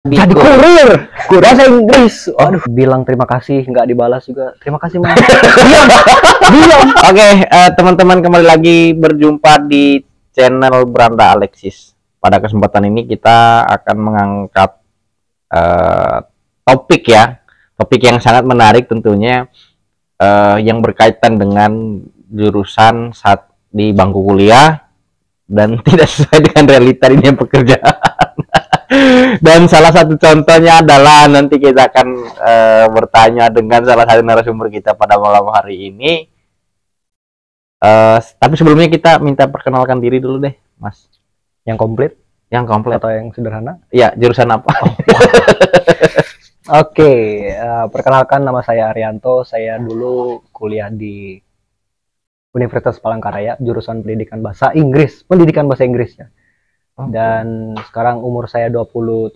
Jadi kurir bahasa Inggris. Aduh, bilang terima kasih nggak dibalas juga. Terima kasih mas. Diam, diam. Oke, teman-teman, kembali lagi berjumpa di channel Branda Alexis. Pada kesempatan ini kita akan mengangkat topik yang sangat menarik tentunya, yang berkaitan dengan jurusan saat di bangku kuliah dan tidak sesuai dengan realita dunia pekerjaan. Dan salah satu contohnya adalah nanti kita akan bertanya dengan salah satu narasumber kita pada malam hari ini. Tapi sebelumnya kita minta perkenalkan diri dulu deh, Mas. Yang komplit? Yang komplit atau yang sederhana? Ya, jurusan apa? Oke, perkenalkan, nama saya Arianto. Saya dulu kuliah di Universitas Palangkaraya, jurusan pendidikan bahasa Inggris, pendidikan bahasa Inggrisnya. Dan sekarang umur saya 23.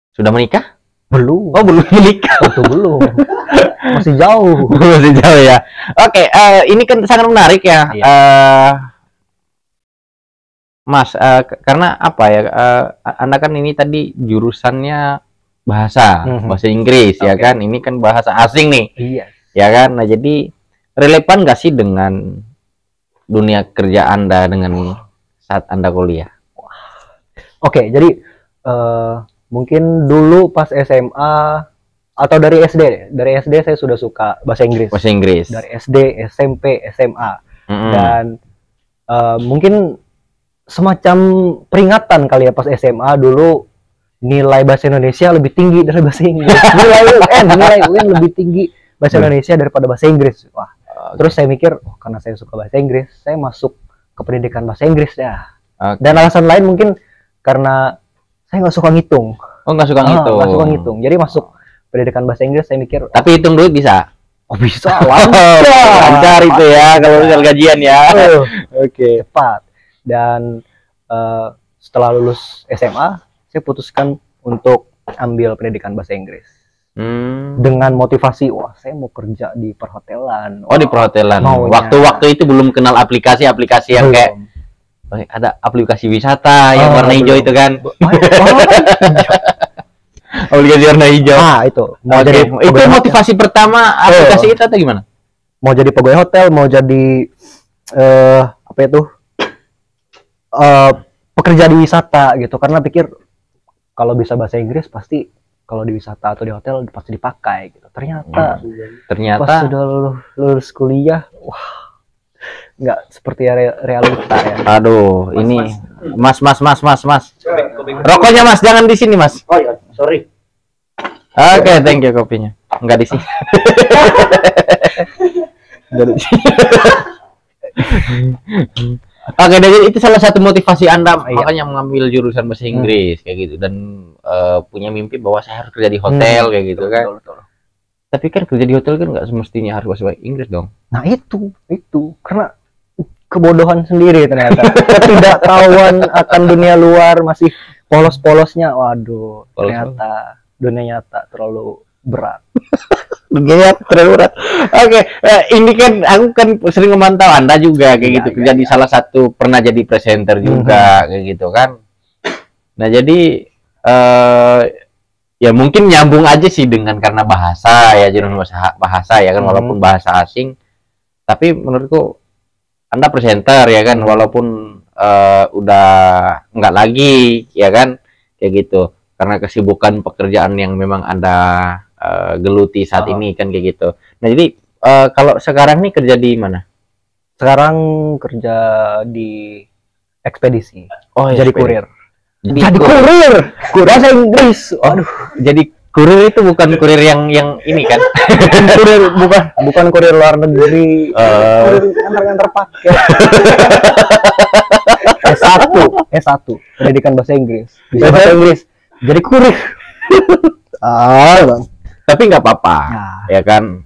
Sudah menikah? Belum. Oh, belum menikah. Itu belum. Masih jauh. Masih jauh ya. Oke, ini kan sangat menarik ya. Iya. Mas, karena apa ya? Anda kan ini tadi jurusannya bahasa Inggris ya kan? Ini kan bahasa asing nih. Iya. Ya kan? Nah, jadi relevan nggak sih dengan dunia kerja Anda dengan saat Anda kuliah? Oke, jadi mungkin dulu pas SMA atau dari SD. Dari SD saya sudah suka bahasa Inggris. Bahasa Inggris. Dari SD, SMP, SMA. Dan mungkin semacam peringatan kali ya pas SMA dulu, nilai bahasa Indonesia lebih tinggi dari bahasa Inggris. Nilai UN lebih tinggi bahasa Indonesia daripada bahasa Inggris. Wah. Terus saya mikir, karena saya suka bahasa Inggris, saya masuk ke pendidikan bahasa Inggris ya. Dan alasan lain mungkin karena saya nggak suka ngitung. Oh, nggak suka ngitung. Nggak suka ngitung. Jadi masuk pendidikan bahasa Inggris, saya mikir. Tapi hitung duit bisa? Oh, bisa. Lancar itu ya kalau misal gajian ya. Oke. Cepat. Dan setelah lulus SMA, saya putuskan untuk ambil pendidikan bahasa Inggris. Dengan motivasi, wah saya mau kerja di perhotelan. Oh, di perhotelan. Waktu itu belum kenal aplikasi yang kayak ada aplikasi wisata yang warna hijau itu kan. Aplikasi warna hijau. Ah, itu. Mau jadi itu motivasi pertama aplikasi itu atau gimana? Mau jadi pegawai hotel, mau jadi apa itu? Pekerja di wisata gitu, karena pikir kalau bisa bahasa Inggris pasti kalau di wisata atau di hotel pasti dipakai gitu. Ternyata pas sudah lulus kuliah, wah, nggak seperti realita ya. Aduh, ini Mas. Rokoknya Mas, jangan di sini Mas. Oh iya, sorry. Oke, thank you kopinya. Enggak di sini. Oke, jadi itu salah satu motivasi Anda makanya mengambil jurusan bahasa Inggris kayak gitu, dan punya mimpi bahwa saya harus kerja di hotel kayak gitu kan. Betul. Tapi kan kerja di hotel kan nggak semestinya harus bahasa Inggris dong. Nah, itu karena kebodohan sendiri ternyata. Ketidaktahuan akan dunia luar, masih polos-polosnya. Waduh, ternyata dunia nyata terlalu berat. Dunia terlalu berat. Oke, ini kan aku kan sering memantau Anda juga kayak gitu, kerja di salah satu, pernah jadi presenter juga kayak gitu kan. Nah, jadi ya mungkin nyambung aja sih dengan karena bahasa ya, jurusan bahasa ya kan, walaupun bahasa asing. Tapi menurutku Anda presenter ya kan, walaupun udah nggak lagi ya kan kayak gitu, karena kesibukan pekerjaan yang memang Anda geluti saat ini kan kayak gitu. Nah, jadi kalau sekarang nih kerja di mana? Sekarang kerja di ekspedisi. Oh, jadi kurir. Jadi kurir bahasa Inggris. Aduh, jadi kurir itu bukan kurir yang ini kan? Kurir bukan kurir luar negeri. Kurir antar paket. S1 pendidikan bahasa Inggris. Bisa bahasa Inggris. Jadi kurir. Bang. Tapi nggak apa-apa, ya kan?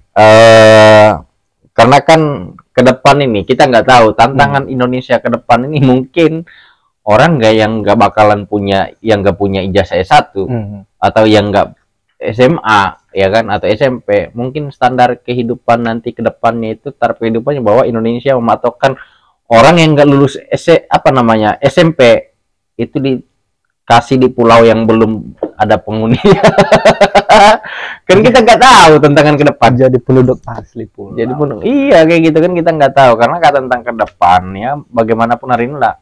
Karena kan ke depan ini kita nggak tahu tantangan Indonesia ke depan ini, mungkin orang yang nggak bakalan punya, yang nggak punya ijazah S1 atau yang nggak SMA ya kan, atau SMP, mungkin standar kehidupan nanti ke depannya itu taraf kehidupannya bahwa Indonesia mematokkan orang yang nggak lulus SMP itu kasih di pulau yang belum ada penghuni. Kan kita nggak tahu tantangan ke depan. Jadi penduduk asli pulau. Jadi pun iya kayak gitu kan, kita nggak tahu karena kata tentang ke depan ya, bagaimanapun hari ini lah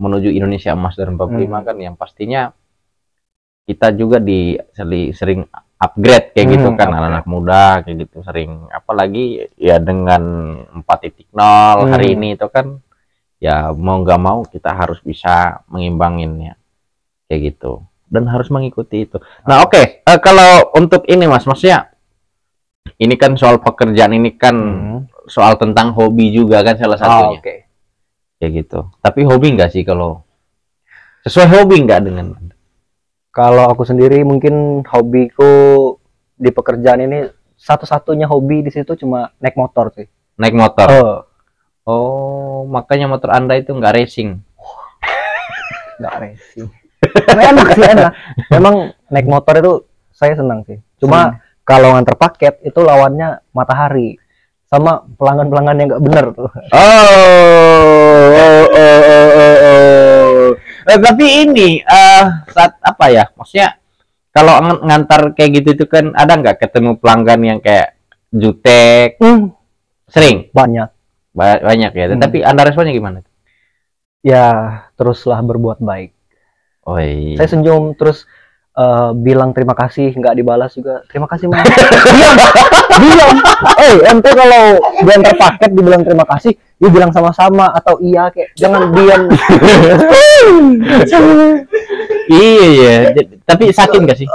menuju Indonesia Emas 2045 kan, yang pastinya kita juga sering upgrade kayak gitu kan, anak-anak muda kayak gitu sering, apalagi ya dengan 4.0 hari ini itu kan ya mau nggak mau kita harus bisa mengimbanginnya kayak gitu dan harus mengikuti itu. Nah oke, kalau untuk ini Mas, maksudnya ini kan soal pekerjaan, ini kan soal tentang hobi juga kan salah satunya. Kayak gitu. Tapi hobi nggak sih, kalau sesuai hobi nggak dengan? Kalau aku sendiri mungkin hobiku di pekerjaan ini satu-satunya hobi di situ cuma naik motor sih. Naik motor. Oh, makanya motor Anda itu nggak racing. Nggak racing. Enak sih, enak. Memang naik motor itu saya senang sih. Cuma kalau nganter paket itu lawannya matahari sama pelanggan-pelanggan yang nggak bener tuh. Tapi ini saat apa ya? Maksudnya kalau ngantar kayak gitu itu kan ada nggak ketemu pelanggan yang kayak jutek? Sering? Banyak ya. Tapi Anda responnya gimana? Ya teruslah berbuat baik. Oh iya. Saya senyum terus bilang terima kasih, nggak dibalas juga terima kasih Mas. diam. Ente kalau diantar paket dibilang terima kasih, dia bilang sama-sama atau iya, kayak jangan diam. Iya ya. Tapi sakit nggak sih?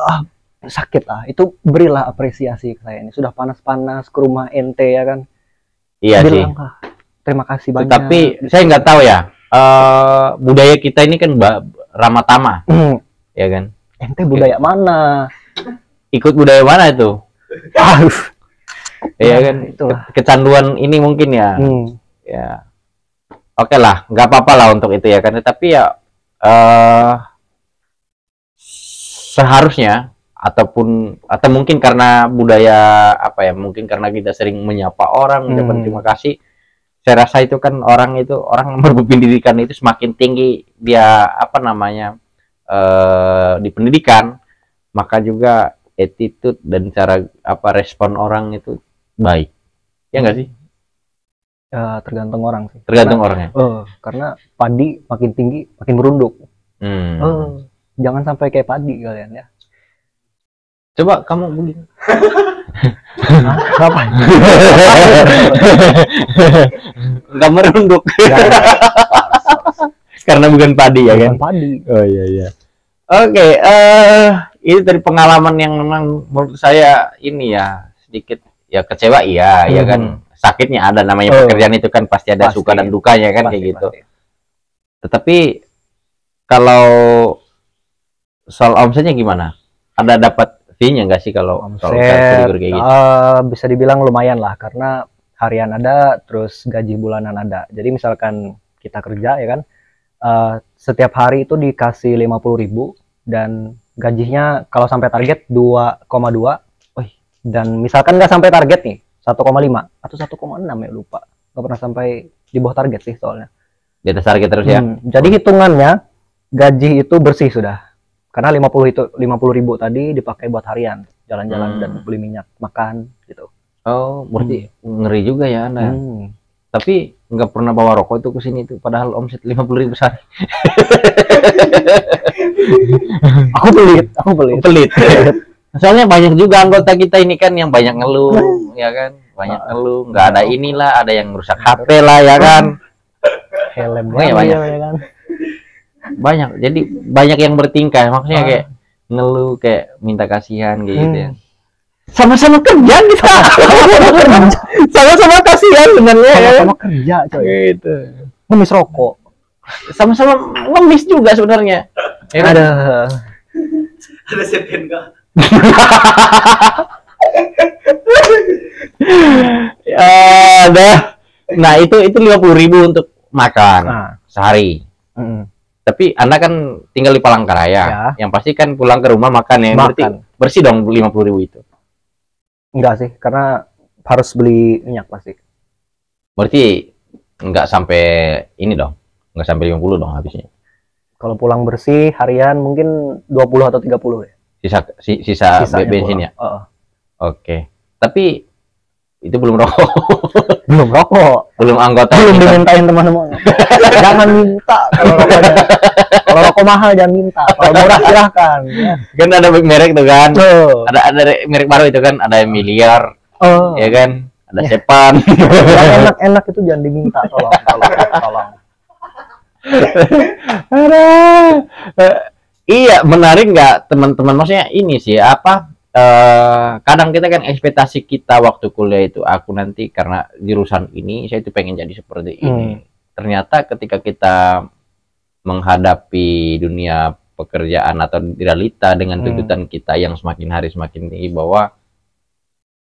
Sakit lah. Itu berilah apresiasi ke saya. Ini sudah panas-panas ke rumah ente ya kan. Iya sih. Terima kasih banyak. Tapi saya nggak tahu ya. Budaya kita ini kan ramah tamah, ya kan? Ente budaya mana? Ikut budaya mana itu? Iya kan? Itulah. Kecanduan ini mungkin ya. Ya. Oke lah, nggak apa-apa lah untuk itu ya kan. Tapi ya seharusnya atau mungkin karena budaya apa ya? Mungkin karena kita sering menyapa orang, mengucapkan terima kasih. Saya rasa itu kan orang berpendidikan itu semakin tinggi dia apa namanya di pendidikan, maka juga attitude dan cara respon orang itu baik, ya nggak sih? Tergantung orang sih. Tergantung orangnya. Karena padi makin tinggi makin merunduk. Jangan sampai kayak padi kalian ya. Coba kamu begini. Ngapain? Nggak merunduk. Karena bukan padi ya kan? Bukan padi. Oh iya. Oke, ini dari pengalaman yang memang menurut saya ini ya sedikit ya kecewa ya kan. Sakitnya ada, namanya pekerjaan itu kan pasti ada suka dan dukanya kan, kayak gitu. Tetapi kalau soal omsetnya gimana? Ada dapat fee-nya nggak sih kalau omset kayak gitu? Bisa dibilang lumayan lah, karena harian ada, terus gaji bulanan ada. Jadi misalkan kita kerja ya kan, setiap hari itu dikasih 50.000 dan gajinya kalau sampai target 2,2, dan misalkan nggak sampai target nih 1,5 atau 1,6 ya, lupa, nggak pernah sampai di bawah target sih soalnya. Di atas target terus ya. Jadi hitungannya gaji itu bersih sudah. Karena 50.000 tadi dipakai buat harian, jalan-jalan dan beli minyak, makan gitu. Oh, berarti ngeri juga ya Anda. Tapi nggak pernah bawa rokok itu ke sini itu, padahal omset 50.000 sehari. Aku pelit. Soalnya banyak juga anggota kita ini kan yang banyak ngeluh, ya kan? Banyak ngeluh, nggak ada inilah, ada yang rusak HP lah, ya kan? Helm banyak. Ya kan? Banyak, jadi banyak yang bertingkah, maksudnya kayak ngeluh, kayak minta kasihan gitu ya. Sama-sama kerja kita, sama-sama kasihan sebenarnya, sama-sama kerja coy, gitu. Ngemis rokok, sama-sama ngemis juga sebenarnya. Ada sepen enggak? Ada. Nah itu 50.000 untuk makan sehari. Tapi Anda kan tinggal di Palangkaraya, ya. Yang pasti kan pulang ke rumah makan ya, berarti bersih dong 50.000 itu. Enggak sih, karena harus beli minyak pasti. Berarti enggak sampai ini dong, enggak sampai 50 dong habisnya. Kalau pulang bersih harian mungkin 20 atau 30 ya. Sisa Sisanya bensin pulang. ya. Oke. Tapi itu belum rokok. Belum rokok. Belum anggota. Belum dimintain teman-teman. Jangan minta kalau rokoknya. Kalau rokok mahal jangan minta. Kalau murah silahkan. Ya. Kan ada merek tuh kan. Oh. Ada merek baru itu kan, ada miliar. Oh. Ya kan? Ada Sepan. Yang enak-enak itu jangan diminta, tolong. Iya, menarik nggak teman-teman? Maksudnya ini sih apa? Kadang kita kan ekspektasi kita waktu kuliah itu, aku nanti karena jurusan ini saya itu pengen jadi seperti ini. Ternyata ketika kita menghadapi dunia pekerjaan atau realita dengan tuntutan kita yang semakin hari semakin tinggi, bahwa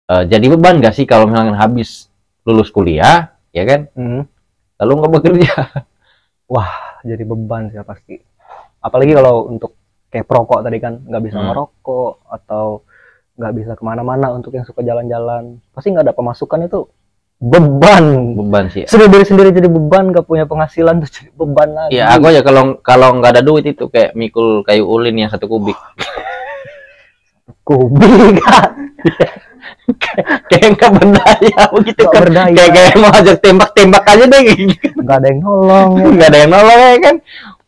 jadi beban nggak sih kalau misalnya habis lulus kuliah, ya kan? Lalu nggak bekerja? Wah, jadi beban sih pasti. Apalagi kalau untuk kayak perokok tadi kan, nggak bisa merokok atau nggak bisa kemana-mana untuk yang suka jalan-jalan, pasti nggak ada pemasukan, itu beban Sih. Sendiri jadi beban, nggak punya penghasilan tuh jadi beban lagi. Ya aku aja kalau nggak ada duit itu kayak mikul kayu ulin yang 1 kubik. Kayak nggak berdaya begitu kan. Kayak mau aja tembak aja deh. Nggak ada yang nolong ya. Nggak ada yang nolong ya kan.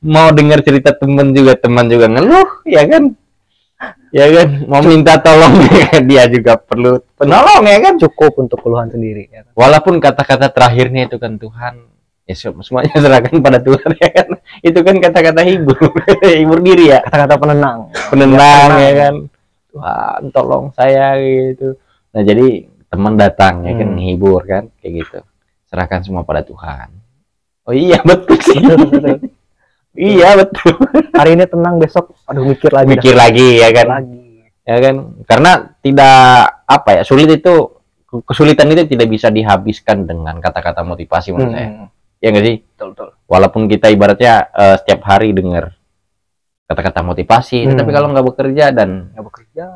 Mau dengar cerita teman juga ngeluh ya kan. Ya kan, mau minta tolong dia juga perlu penolong ya kan. Cukup untuk keluhan sendiri ya kan? Walaupun kata-kata terakhirnya itu kan Tuhan, ya semuanya serahkan pada Tuhan ya kan. Itu kan kata-kata hibur diri ya, kata-kata penenang ya kan. Tuhan tolong saya gitu. Nah jadi teman datang ya kan, menghibur kan kayak gitu. Serahkan semua pada Tuhan. Oh iya betul sih. Iya betul. Hari ini tenang, besok aduh mikir lagi ya kan. Ya kan, karena tidak apa ya, kesulitan itu tidak bisa dihabiskan dengan kata-kata motivasi menurut saya. Ya nggak sih? Betul. Walaupun kita ibaratnya setiap hari dengar kata-kata motivasi, tapi kalau nggak bekerja dan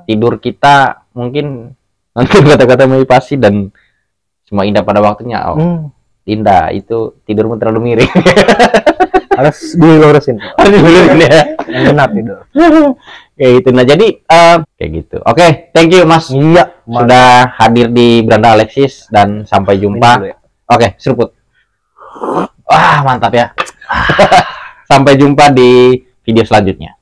tidur kita mungkin nanti kata-kata motivasi dan semua indah pada waktunya. Indah itu tidurmu terlalu miring. Harus dilurusin ya. Yang benar tidur. Kayak gitu. Nah jadi kayak gitu. Oke, thank you Mas. Iya, sudah hadir di Beranda Alexis dan sampai jumpa. Oke, seruput. Wah, mantap ya. Sampai jumpa di video selanjutnya.